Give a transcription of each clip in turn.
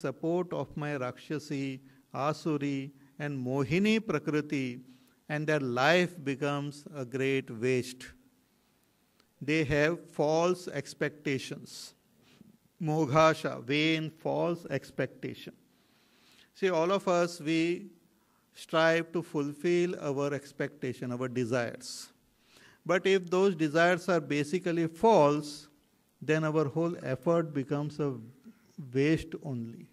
support of my Rakshasi, Asuri, and Mohini Prakriti, and their life becomes a great waste. They have false expectations. Moghasha, vain, false expectation. See, all of us, we strive to fulfill our expectation, our desires. But if those desires are basically false, then our whole effort becomes a waste only.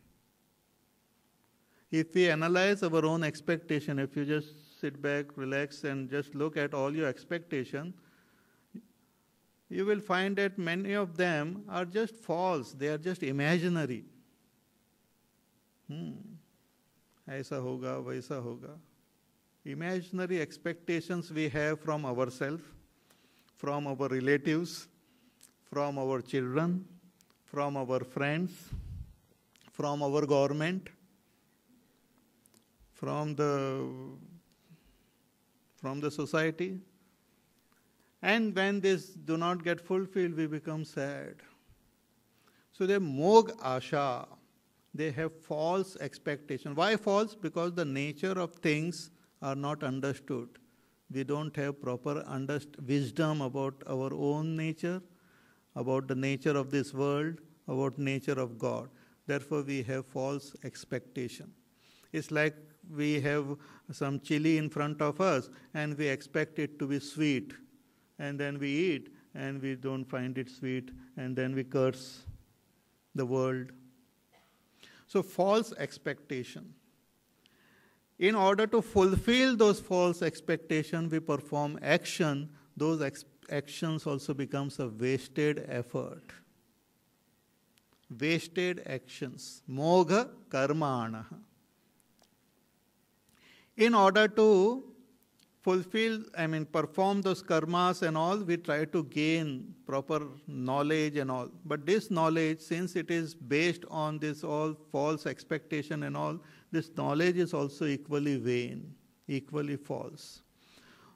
If we analyze our own expectation, if you just sit back, relax, and just look at all your expectation, you will find that many of them are just false. They are just imaginary. ऐसा होगा, वैसा होगा. Imaginary expectations we have from ourselves, from our relatives, from our children, from our friends, from our government, from the society. And when these do not get fulfilled, we become sad. So they Mogh Asha. They have false expectation. Why false? Because the nature of things are not understood. We don't have proper wisdom about our own nature, about the nature of this world, about nature of God. Therefore, we have false expectation. It's like we have some chili in front of us and we expect it to be sweet. And then we eat and we don't find it sweet, and then we curse the world. So false expectation. In order to fulfill those false expectations, we perform action. Those actions also becomes a wasted effort. Wasted actions. Mogha karmana. In order to perform those karmas and all, we try to gain proper knowledge and all. But this knowledge, since it is based on this all false expectation and all, this knowledge is also equally vain, equally false.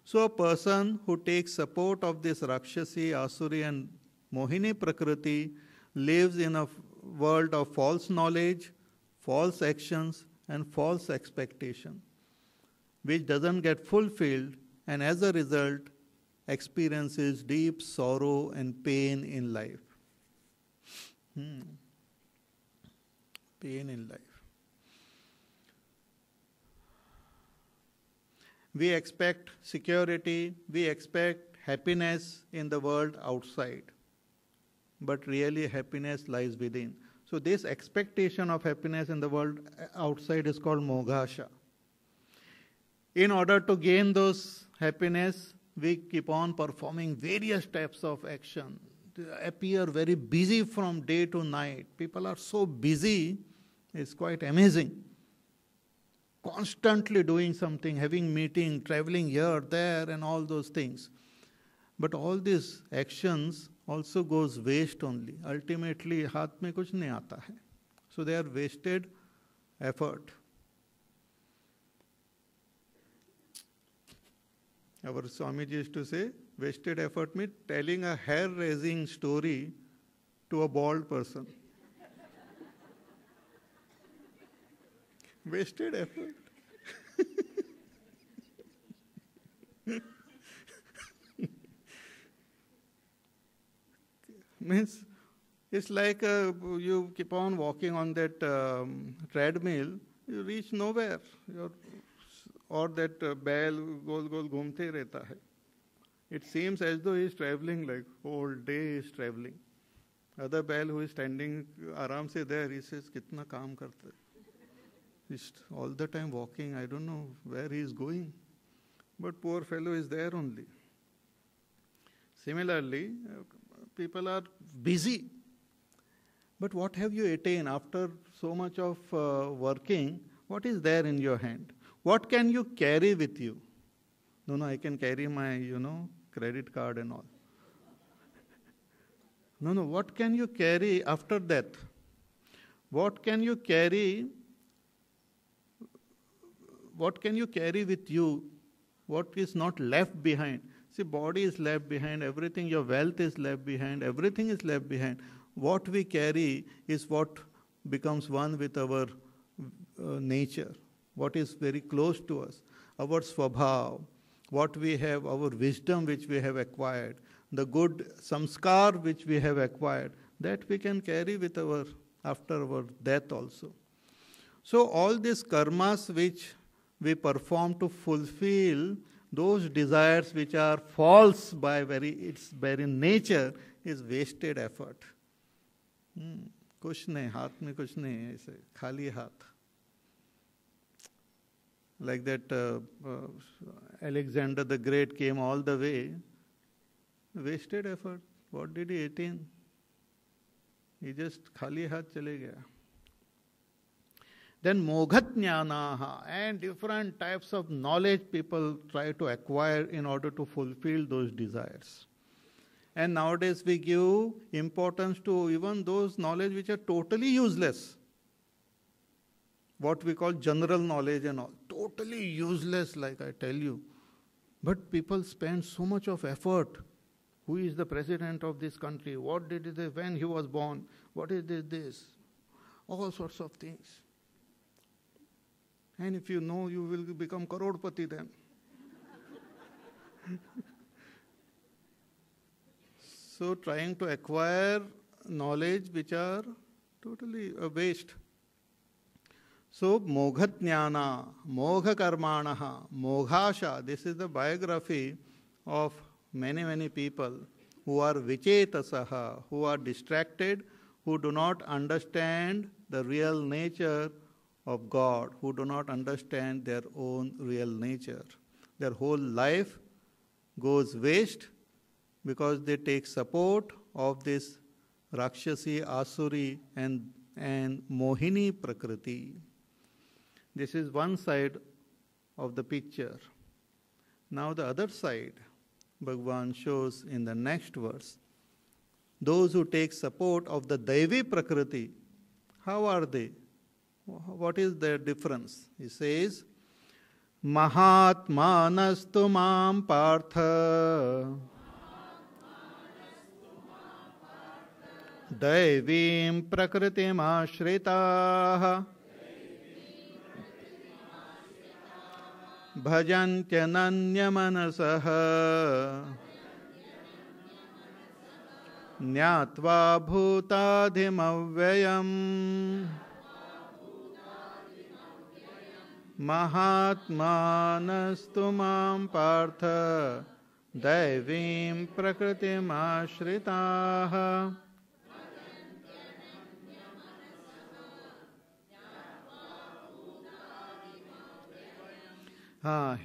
So a person who takes support of this Rakshasi, Asuri and Mohini Prakriti lives in a world of false knowledge, false actions and false expectation, which doesn't get fulfilled, and as a result experiences deep sorrow and pain in life. Pain in life. We expect security, we expect happiness in the world outside, but really happiness lies within. So this expectation of happiness in the world outside is called Moghasha. In order to gain those happiness, we keep on performing various types of action. They appear very busy from day to night. People are so busy, it's quite amazing. Constantly doing something, having meeting, traveling here, there, and all those things. But all these actions also goes waste only. Ultimately, हाथ में कुछ नहीं आता है. So they are wasted effort. Our Swamiji used to say, wasted effort means telling a hair-raising story to a bald person. Wasted effort. Means it's like you keep on walking on that treadmill, you reach nowhere. Or that बैल गोल गोल घूमते ही रहता है. It seems as though he is traveling, like whole day he is traveling. Other बैल who is standing आराम से there, he says कितना काम करता है. He's all the time walking. I don't know where he is going, but poor fellow is there only. Similarly, people are busy. But what have you attained after so much of working? What is there in your hand? What can you carry with you? No, I can carry my, credit card and all. No, what can you carry after death? What can you carry? What can you carry with you? What is not left behind? See, body is left behind, everything, your wealth is left behind, everything is left behind. What we carry is what becomes one with our nature, what is very close to us, our swabhav, what we have, our wisdom which we have acquired, the good samskar which we have acquired, that we can carry with our after our death also. So all these karmas which we perform to fulfill those desires which are false by its very nature is wasted effort. कुछ नहीं, हाथ में कुछ नहीं, ऐसे खाली हाथ. Like that Alexander the Great came all the way, wasted effort. What did he attain? He just खाली हाथ चले गया. Then moghatnyanaha, and different types of knowledge people try to acquire in order to fulfill those desires. And nowadays we give importance to even those knowledge which are totally useless. What we call general knowledge and all. Totally useless, like I tell you. But people spend so much of effort. Who is the president of this country? What did he do when he was born? What is this? All sorts of things. And if you know, you will become Karodpati then. So trying to acquire knowledge which are totally a waste. So moghatnyana, mogha karmanaha, moghasha, this is the biography of many people who are vichetasaha, who are distracted, who do not understand the real nature of God, who do not understand their own real nature. Their whole life goes waste because they take support of this Rakshasi, Asuri and Mohini Prakriti. This is one side of the picture. Now the other side, Bhagavan shows in the next verse. Those who take support of the Daivi Prakriti, how are they? What is their difference? He says, Mahatmanastu mam partha Daivim prakritim ashritaha Bhajantyananya manasaha Nyatva bhutadhimavyayam Mahatmanastu mam partha Daivim prakritim ashritaha.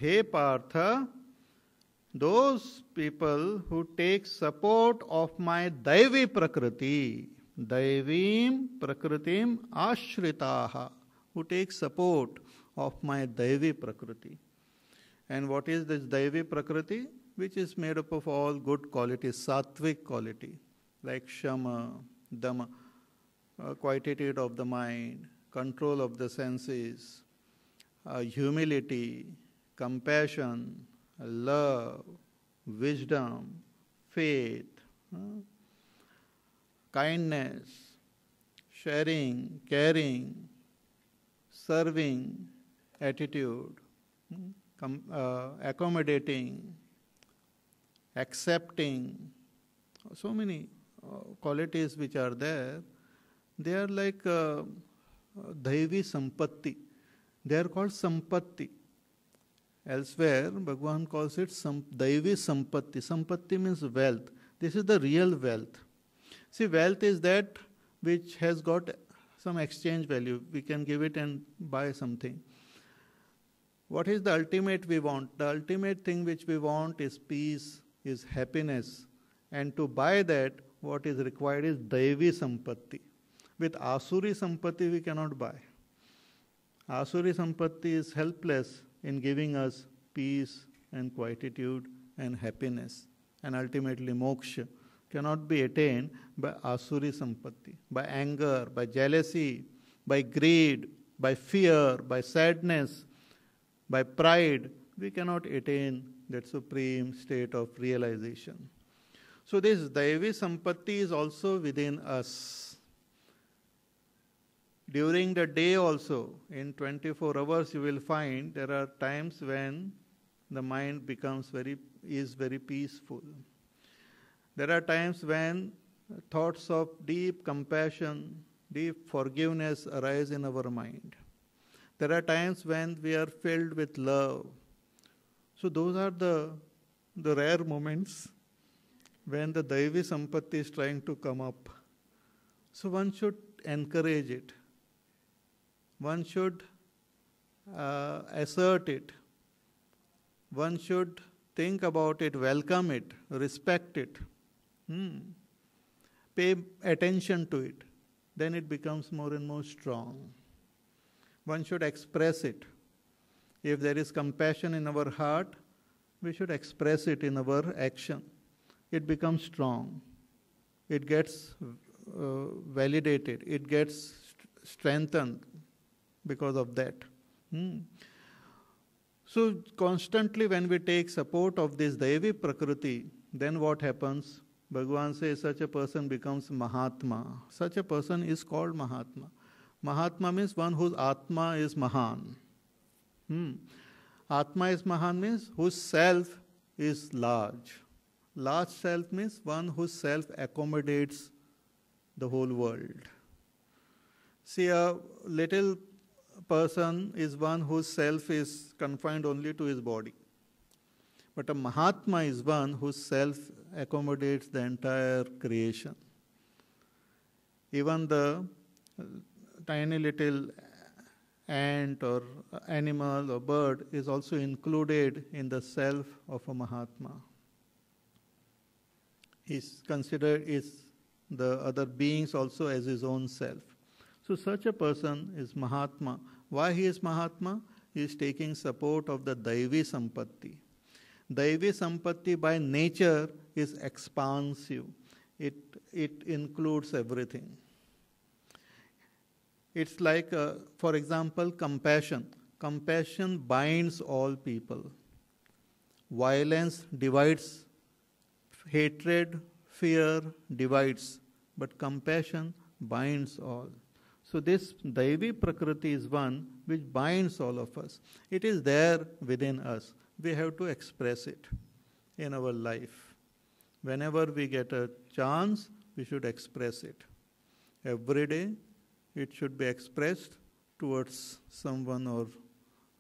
Hey Partha, those people who take support of my Daivi Prakriti, Daivim Prakritim Ashritaha, who take support of my Daivi Prakriti. And what is this Daivi Prakriti? Which is made up of all good qualities, sattvic quality, like Shama, Dama, quietude of the mind, control of the senses, humility, compassion, love, wisdom, faith, kindness, sharing, caring, serving attitude, accommodating, accepting, so many qualities which are there. They are like Daivi Sampatti. They are called Sampatti. Elsewhere, Bhagavan calls it Daivi Sampatti. Sampatti means wealth. This is the real wealth. See, wealth is that which has got some exchange value. We can give it and buy something. What is the ultimate we want? The ultimate thing which we want is peace, is happiness. And to buy that, what is required is Daivi Sampatti. With Asuri Sampatti, we cannot buy. Asuri Sampatti is helpless in giving us peace and quietude and happiness. And ultimately moksha cannot be attained by Asuri Sampatti, by anger, by jealousy, by greed, by fear, by sadness, by pride. We cannot attain that supreme state of realization. So this Daivi Sampatti is also within us. During the day also, in 24 hours, you will find there are times when the mind is very peaceful. There are times when thoughts of deep compassion, deep forgiveness arise in our mind. There are times when we are filled with love. So those are the rare moments when the Daivi Sampatti is trying to come up. So one should encourage it. One should assert it. One should think about it, welcome it, respect it. Pay attention to it. Then it becomes more and more strong. One should express it. If there is compassion in our heart, we should express it in our action. It becomes strong. It gets validated. It gets strengthened because of that. So constantly when we take support of this Daivi Prakriti, then what happens? Bhagavan says such a person becomes Mahatma. Such a person is called Mahatma. Mahatma means one whose Atma is Mahan. Atma is Mahan means whose self is large. Large self means one whose self accommodates the whole world. See, a little person is one whose self is confined only to his body. But a Mahatma is one whose self accommodates the entire creation. Even the tiny little ant or animal or bird is also included in the self of a Mahatma. He's considered the other beings also as his own self. So such a person is Mahatma. Why he is Mahatma? He is taking support of the Daivi Sampatti. Daivi Sampatti by nature is expansive. It includes everything. It's like, for example, compassion. Compassion binds all people. Violence divides. Hatred, fear divides. But compassion binds all. So this Daivi Prakriti is one which binds all of us. It is there within us. We have to express it in our life. Whenever we get a chance, we should express it. Every day, it should be expressed towards someone or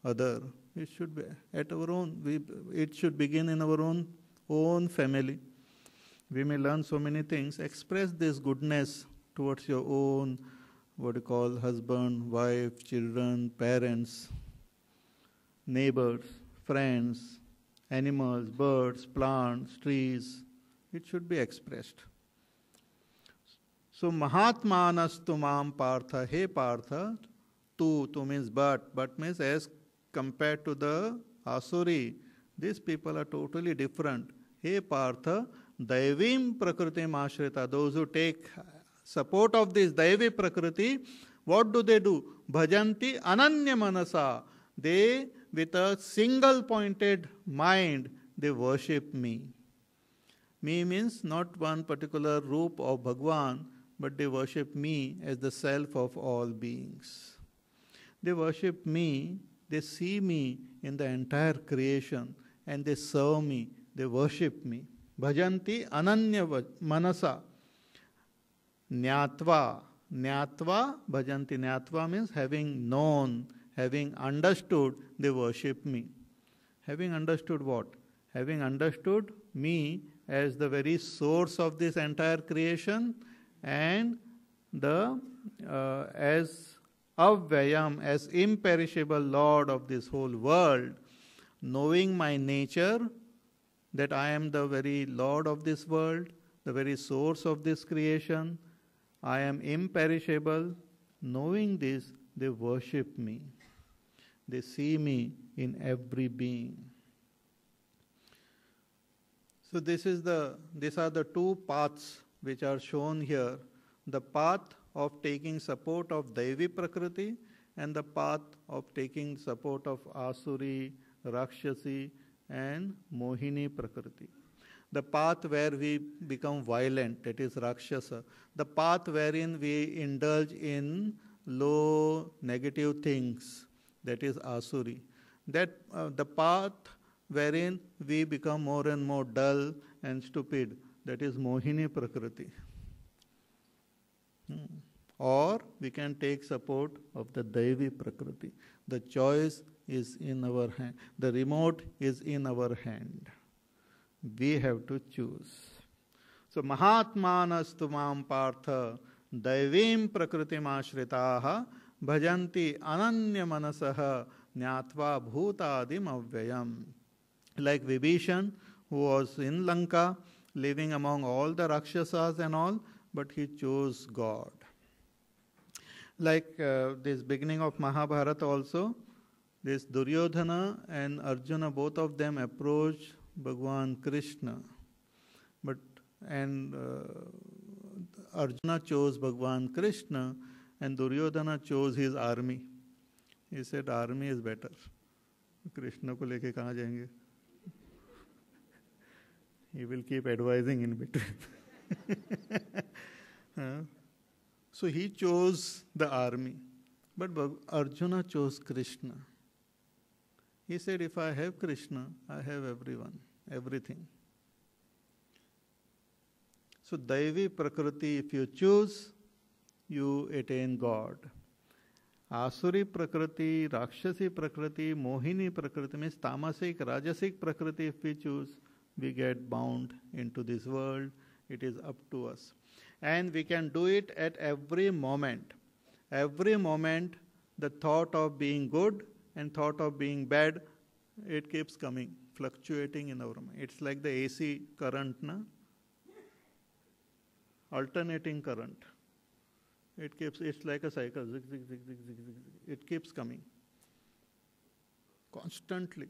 other. It should be at our own. It should begin in our own family. We may learn so many things. Express this goodness towards your own, husband, wife, children, parents, neighbors, friends, animals, birds, plants, trees. It should be expressed. So Mahatmanastu mam partha, he partha, tu means but means as compared to the Asuri, these people are totally different. He partha, Daivim Prakritim Ashrita, those who take support of this Daivi Prakriti, what do? Bhajanti Ananya Manasa. They, with a single pointed mind, they worship me. Me means not one particular roop of Bhagwan, but they worship me as the self of all beings. They worship me, they see me in the entire creation, and they serve me, they worship me. Bhajanti Ananya Manasa. Nyatva. Nyatva, bhajanti. Nyatva means having known, having understood, they worship me. Having understood what? Having understood me as the very source of this entire creation and as Avyayam, as imperishable Lord of this whole world, knowing my nature, that I am the very Lord of this world, the very source of this creation, I am imperishable. Knowing this, they worship me. They see me in every being. So these are the two paths which are shown here. The path of taking support of Daivi Prakriti and the path of taking support of Asuri, Rakshasi and Mohini Prakriti. The path where we become violent, that is Rakshasa. The path wherein we indulge in low, negative things. That is Asuri. That the path wherein we become more and more dull and stupid, that is Mohini Prakriti. Or we can take support of the Daivi Prakriti. The choice is in our hand. The remote is in our hand. We have to choose. So Mahatmanastu mam partha Daivim Prakritim ashritaha bhajanti ananya manasaha nyatva bhutadim avyayam. Like Vibhishan, who was in Lanka, living among all the Rakshasas and all, but he chose God. Like this beginning of Mahabharata also, this Duryodhana and Arjuna, both of them approached Bhagwan Krishna. But Arjuna chose Bhagwan Krishna and Duryodhana chose his army. He said, army is better. Krishna ko leke kahan jayenge? He will keep advising in between. So he chose the army. But Arjuna chose Krishna. He said, if I have Krishna, I have everyone, everything. So Daivi Prakriti, if you choose, you attain God. Asuri Prakriti, Rakshasi Prakriti, Mohini Prakriti means Tamasic, Rajasic Prakriti, if we choose, we get bound into this world. It is up to us. And we can do it at every moment. Every moment, the thought of being good and thought of being bad, it keeps coming, fluctuating in our mind. It's like the AC current, na? Alternating current. It's like a cycle, zig, zig, zig, zig, zig, zig. It keeps coming constantly.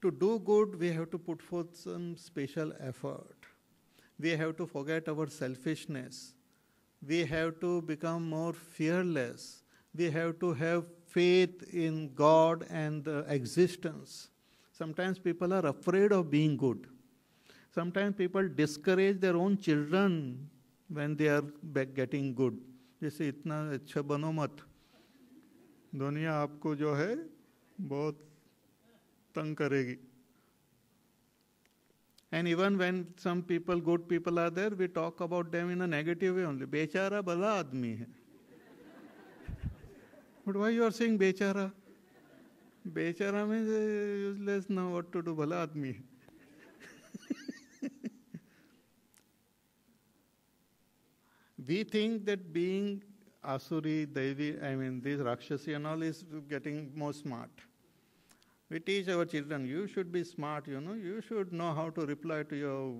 To do good, we have to put forth some special effort. We have to forget our selfishness. We have to become more fearless. We have to have faith in God and the existence. Sometimes people are afraid of being good. Sometimes people discourage their own children when they are getting good. जैसे इतना अच्छा बनो मत, दुनिया आपको जो है बहुत तंग करेगी. And even when some people, good people are there, we talk about them in a negative way only. बेचारा भला आदमी है. But why you are saying बेचारा? बेचारा means useless, now what to do, भला आदमी है. We think that being Asuri, Daivi, this Rakshasi and all is getting more smart. We teach our children, you should be smart, you should know how to reply to your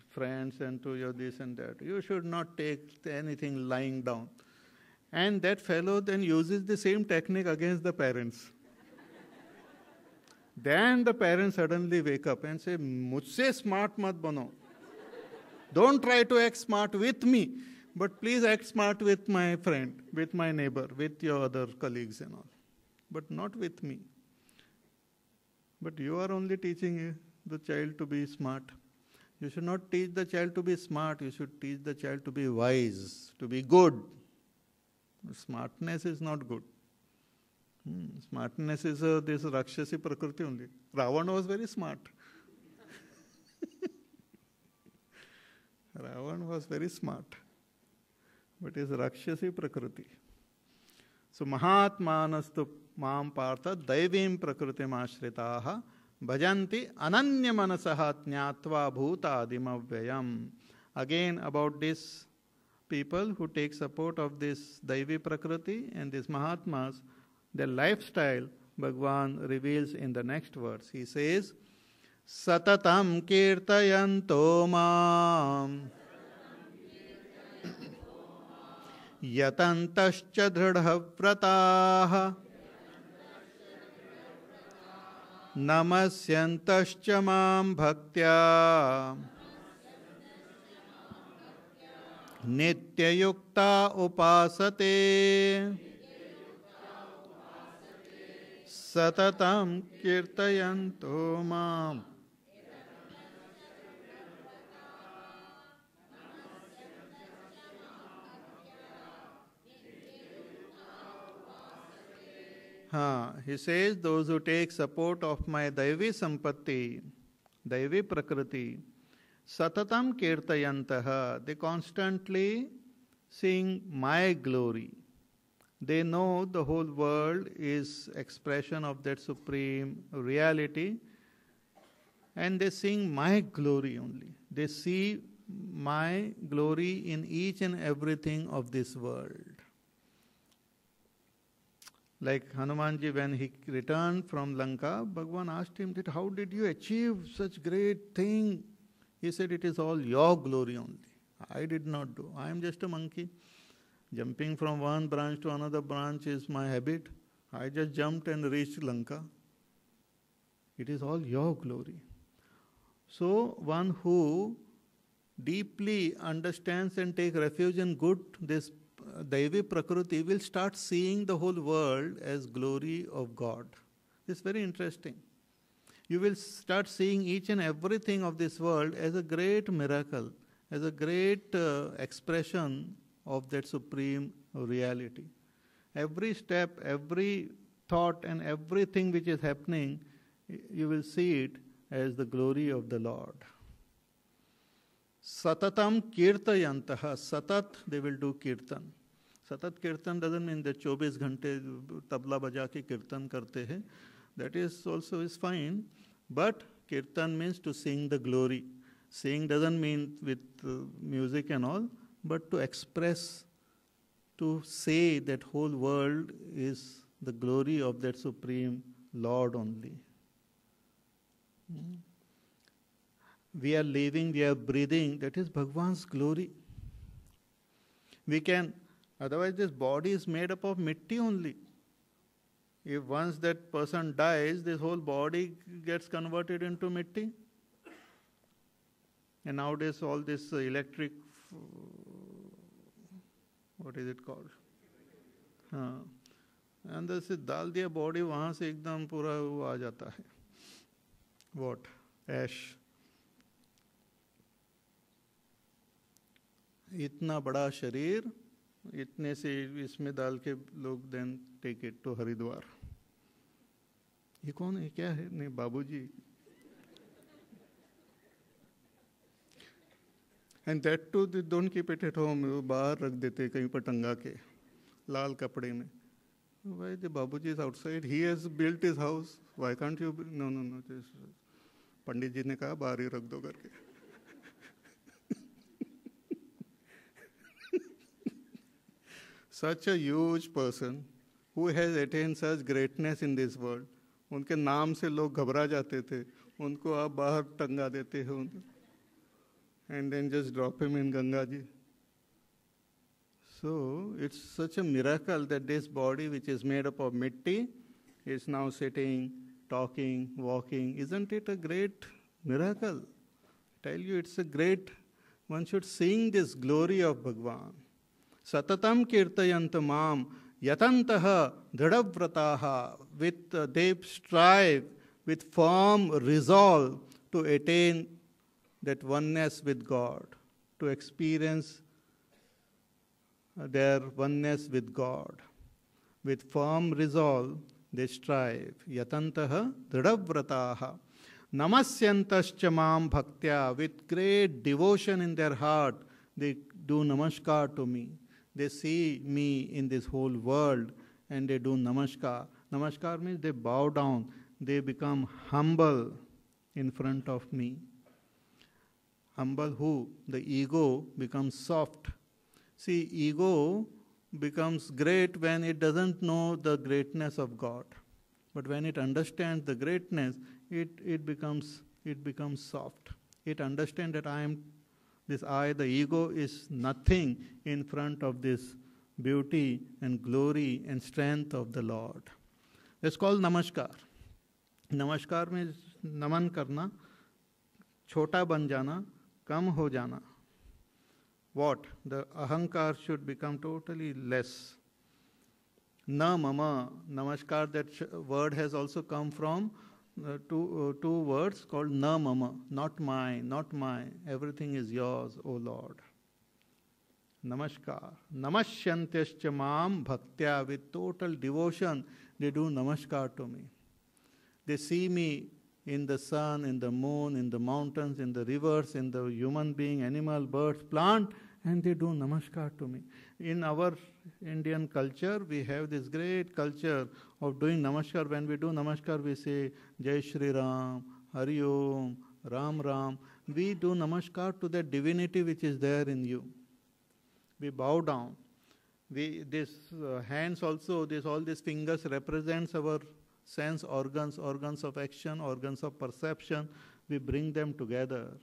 friends and to your this and that. You should not take anything lying down. And that fellow then uses the same technique against the parents. Then the parents suddenly wake up and say, mujhse smart mat bano. Don't try to act smart with me, but please act smart with my friend, with my neighbor, with your other colleagues and all. But not with me. But you are only teaching the child to be smart. You should not teach the child to be smart. You should teach the child to be wise, to be good. Smartness is not good. Smartness is this Rakshasi Prakriti only. Ravana was very smart. Ravana was very smart. But it is Rakshasi Prakriti. So Mahatmanastu mam partha daivim prakritim ashritaha bhajanti ananya manasaha jnatva bhutadim avyayam. Again about this people who take support of this Daivi Prakriti and these Mahatmas, their lifestyle, Bhagwan reveals in the next verse. He says, Satatam kirtayanto mam yatantascha dridhavrataha namasyantascha mam bhaktya nityayukta upasate satatam kirtayanto mam. He says, those who take support of my Daivi Sampatti, Daivi Prakriti, Satatam Kirtayantaha, they constantly sing my glory. They know the whole world is expression of that supreme reality, and they sing my glory only. They see my glory in each and everything of this world. Like Hanumanji, when he returned from Lanka, Bhagavan asked him that how did you achieve such great thing? He said, it is all your glory only. I did not do. I am just a monkey. Jumping from one branch to another branch is my habit. I just jumped and reached Lanka. It is all your glory. So one who deeply understands and takes refuge in good, this Daivi Prakriti, will start seeing the whole world as glory of God. It's very interesting. You will start seeing each and everything of this world as a great miracle, as a great expression of that supreme reality. Every step, every thought and everything which is happening, you will see it as the glory of the Lord. Satatam kirtayantaha. Satat, they will do kirtan. Satat kirtan doesn't mean that 24 घंटे tabla baja ke kirtan karte hai. That is also is fine. But kirtan means to sing the glory. Sing doesn't mean with music and all, but to express, to say that whole world is the glory of that supreme Lord only. We are living, we are breathing, that is Bhagwan's glory. We can, otherwise this body is made up of mitti only. If once that person dies, this whole body gets converted into mitti. And nowadays all this electric, what is it called? अंदर से डाल दिया body वहाँ से एकदम पूरा वो आ जाता है. What? Ash. इतना बड़ा शरीर, इतने से इसमें डाल के लोग then take it to Haridwar. ये कौन है, क्या है? नहीं, बाबूजी. And that too don't keep it at home. बाहर रख देते कहीं पर टंगा के लाल कपड़े में. Why the Babuji is outside? He has built his house. Why can't you? No. पंडित जी ने कहा बाहर ही रख दो करके. Such a huge person who has attained such greatness in this world, उनके नाम से लोग घबरा जाते थे. उनको आप बाहर टंगा देते हो, and then just drop him in Ganga ji. So it's such a miracle that this body, which is made up of mitti, is now sitting, talking, walking. Isn't it a great miracle? I tell you, it's a great, one should sing this glory of Bhagwan. Satatam kirtayantamam yatantaha dhadavrataha. With they strive with firm resolve to attain that oneness with God, to experience their oneness with God. With firm resolve, they strive. Yatantaha dhadavrataha. Namasyantascha mam bhaktya. With great devotion in their heart, they do namaskar to me. They see me in this whole world and they do namaskar. Namaskar means they bow down. They become humble in front of me. Humble who? The ego becomes soft. See, ego becomes great when it doesn't know the greatness of God. But when it understands the greatness, it becomes soft. It understands that the ego is nothing in front of this beauty and glory and strength of the Lord. It's called namaskar. Namaskar means naman karna, chota ban jana, kam ho jana. What? The ahankar should become totally less. Na mama, namaskar, that word has also come from two words called na mama, not mine, not mine. Everything is yours, O Lord. Namaskar. Namasyantyascha mam bhaktya, with total devotion, they do namaskar to me. They see me in the sun, in the moon, in the mountains, in the rivers, in the human being, animal, birds, plant, and they do namaskar to me. In our Indian culture, we have this great culture of doing namaskar. When we do namaskar, we say Jai Shri Ram, Hari Om, Ram Ram. We do namaskar to that divinity which is there in you. We bow down. This hands also, all these fingers represents our sense organs, organs of action, organs of perception. We bring them together.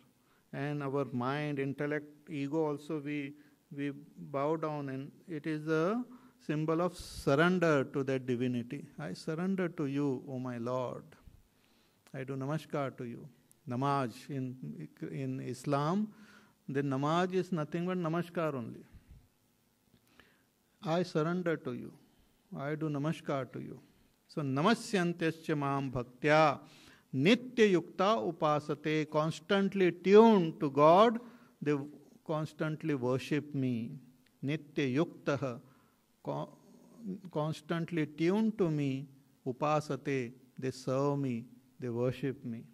And our mind, intellect, ego also we bow down, and it is a symbol of surrender to that divinity. I surrender to you, O my Lord. I do namaskar to you. Namaz in Islam, the namaz is nothing but namaskar only. I surrender to you. I do namaskar to you. So namasyantyascha mam bhaktya, nitya yukta upasate, constantly tuned to God, they constantly worship me. Nitya yukta, constantly tuned to me, upasate, they serve me, they worship me.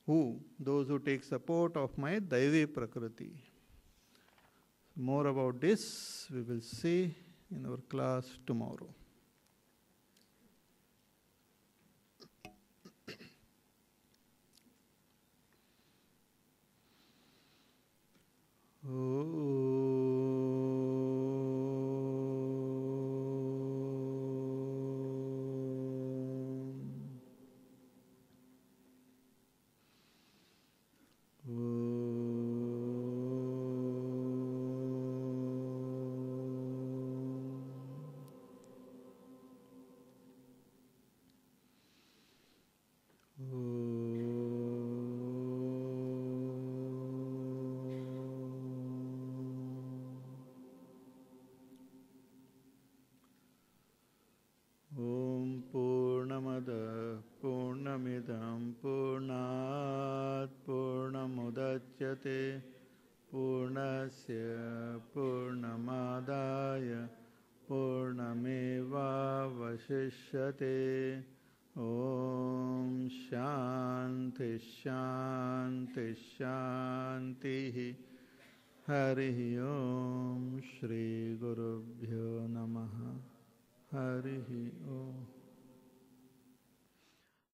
Who? Those who take support of my Daivi Prakriti. More about this we will see in our class tomorrow. Purnamidam Purnat Purnamudachyate Purnasya Purnamadaya Purnameva Vasishyate. Om Shanti Shanti Shanti. Hari Om Shri Gurubhyo Namaha. Hari Om.